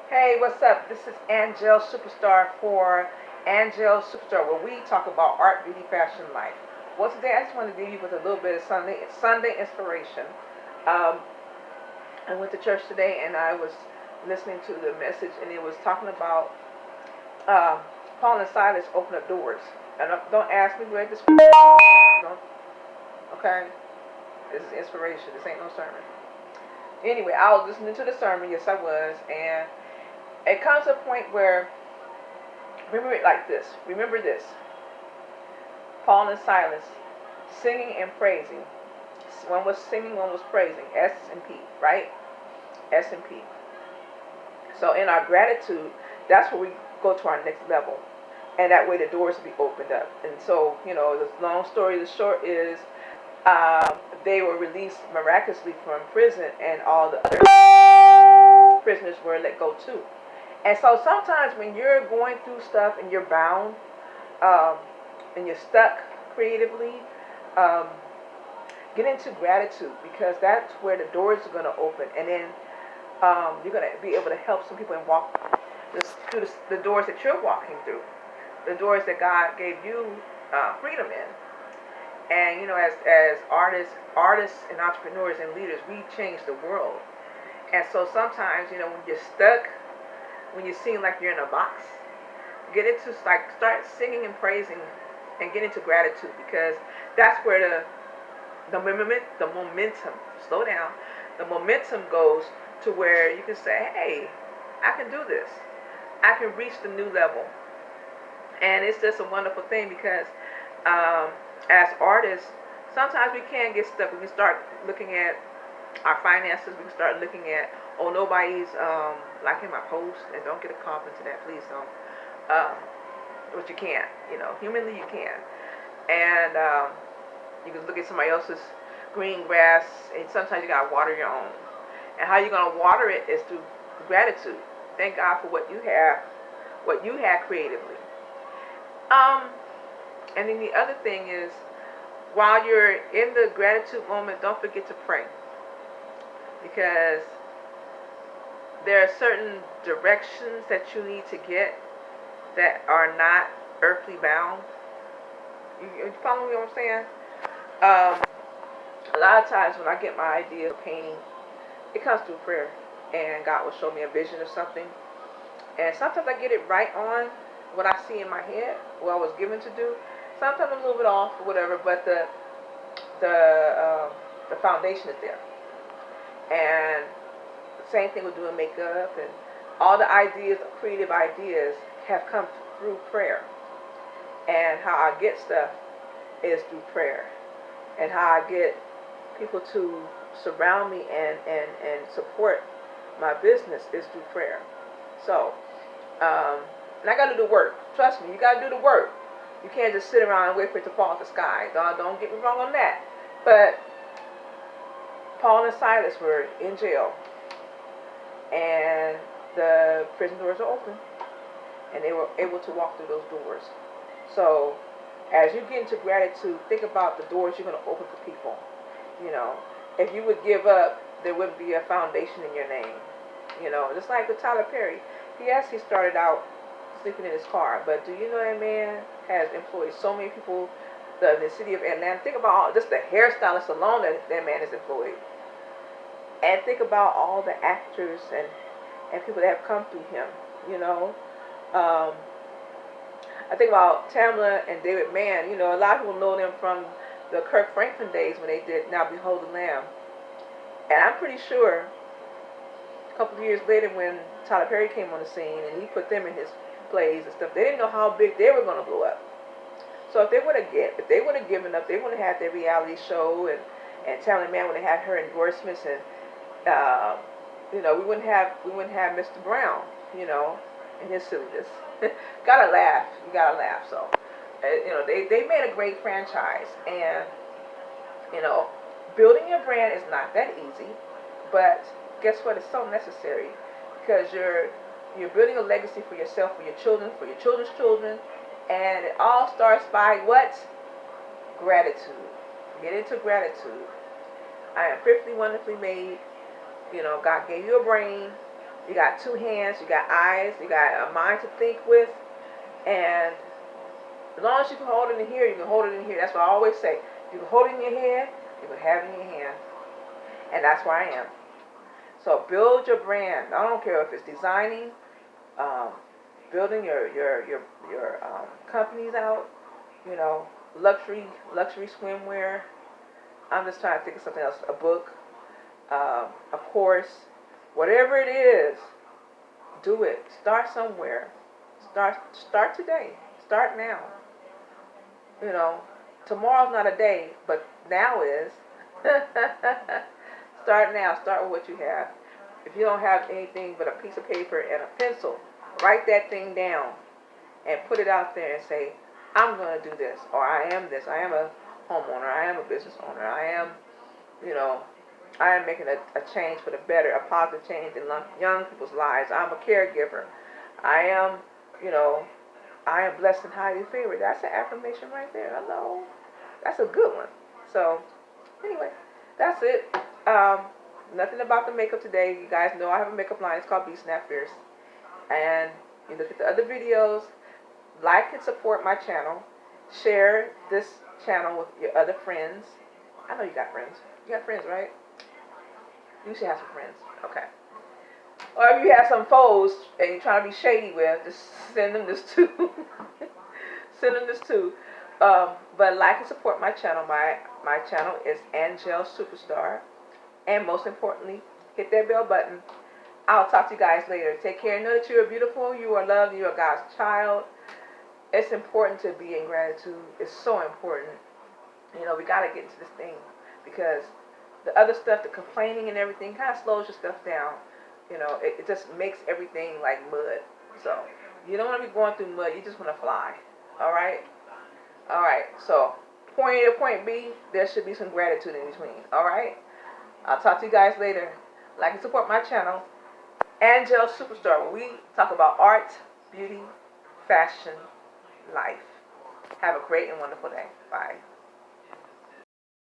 Hey, what's up? This is Angel Superstar for Angel Superstar, where we talk about art, beauty, fashion, life. Well, today I just want to leave you with a little bit of Sunday inspiration. Um, I went to church today and I was listening to the message, and it was talking about uh, Paul and Silas open up doors. And don't ask me where this. Don't, okay, this is inspiration. This ain't no sermon. Anyway, I was listening to the sermon. Yes, I was, and it comes to a point where remember it like this. Remember this. Paul and Silas singing and praising. One was singing, one was praising. S and P, right? S and P. So in our gratitude, that's where we go to our next level. And that way the doors will be opened up. And so, the long story, the short is they were released miraculously from prison, and all the other prisoners were let go too. And so sometimes when you're going through stuff and you're bound, um, and you're stuck creatively, um, get into gratitude, because that's where the doors are going to open, and then you're going to be able to help some people and walk through the doors that you're walking through, the doors that God gave you freedom in. And as artists and entrepreneurs and leaders, we change the world. And so sometimes, when you're stuck, when you seem like you're in a box, get into start singing and praising, and get into gratitude, because that's where the momentum, slow down, the momentum goes to where you can say, hey, I can do this. I can reach the new level. And it's just a wonderful thing, because as artists, sometimes we can get stuck. We can start looking at our finances. We can start looking at, oh, nobody's liking my post, and don't get caught into that, please don't. But you can't, humanly you can. And you can look at somebody else's green grass, and sometimes you gotta water your own. And how you're gonna water it is through gratitude. Thank God for what you have creatively. Um, and then the other thing is, while you're in the gratitude moment, don't forget to pray, because there are certain directions that you need to get that are not earthly bound. You follow me what I'm saying? A lot of times when I get my idea of painting, it comes through prayer, and God will show me a vision of something. And sometimes I get it right on what I see in my head, what I was given to do. Sometimes I'm a little bit off or whatever, but the foundation is there. And same thing with doing makeup, and all the ideas, creative ideas, have come through prayer. And how I get stuff is through prayer. And how I get people to surround me and support my business is through prayer. So, and I got to do the work. Trust me, you got to do the work. You can't just sit around and wait for it to fall out the sky. Don't get me wrong on that. But Paul and Silas were in jail, and the prison doors are open, and they were able to walk through those doors. So, as you get into gratitude, think about the doors you're going to open for people. If you would give up, there wouldn't be a foundation in your name. Just like with Tyler Perry. Yes, he started out sleeping in his car, but do you know that man has employed so many people in the city of Atlanta? Think about just the hairstylist alone that man has employed. And think about all the actors and people that have come through him, Um, I think about Tamla and David Mann. A lot of people know them from the Kirk Franklin days when they did Now Behold the Lamb. And I'm pretty sure a couple of years later, when Tyler Perry came on the scene and he put them in his plays and stuff, they didn't know how big they were going to blow up. So if they would have given up, they would have had their reality show, and Tamla Mann would have had her endorsements, and we wouldn't have Mr. Brown, and his silliness. Gotta laugh. You gotta laugh. So, they made a great franchise, and you know, building your brand is not that easy, but guess what? It's so necessary, because you're building a legacy for yourself, for your children, for your children's children, and it all starts by what? Gratitude. Get into gratitude. I am fearfully, wonderfully made. God gave you a brain. You got two hands, you got eyes, you got a mind to think with, and as long as you can hold it in here, you can hold it in here. That's what I always say. You can hold it in your head, you can have it in your hand. And that's where I am. So build your brand. I don't care if it's designing, um, building your companies out, you know, luxury swimwear. I'm just trying to think of something else. A book, a course, whatever it is, do it. Start somewhere. Start today. Start now. You know, tomorrow's not a day, but now is. Start now. Start with what you have. If you don't have anything but a piece of paper and a pencil, write that thing down and put it out there and say, I'm going to do this, or I am this. I am a homeowner. I am a business owner. I am, you know, I am making a change for the better, a positive change in young people's lives. I'm a caregiver. I am, you know, I am blessed and highly favored. That's an affirmation right there. Hello. That's a good one. So, anyway, that's it. Nothing about the makeup today. You guys know I have a makeup line. It's called Be Snap Fierce. And you look at the other videos. Like and support my channel. Share this channel with your other friends. I know you got friends. You got friends, right? You should have some friends. Okay. Or if you have some foes and you're trying to be shady with, just send them this too. Send them this too. But like and support my channel. My channel is Angel Superstar. And most importantly, hit that bell button. I'll talk to you guys later. Take care. Know that you are beautiful. You are loved. You are God's child. It's important to be in gratitude. It's so important. You know, we got to get into this thing because the other stuff, the complaining and everything, kind of slows your stuff down. You know, it just makes everything like mud. So, you don't want to be going through mud. You just want to fly. All right? All right. So, point A to point B, there should be some gratitude in between. All right? I'll talk to you guys later. Like and support my channel, Angel Superstar, where we talk about art, beauty, fashion, life. Have a great and wonderful day. Bye.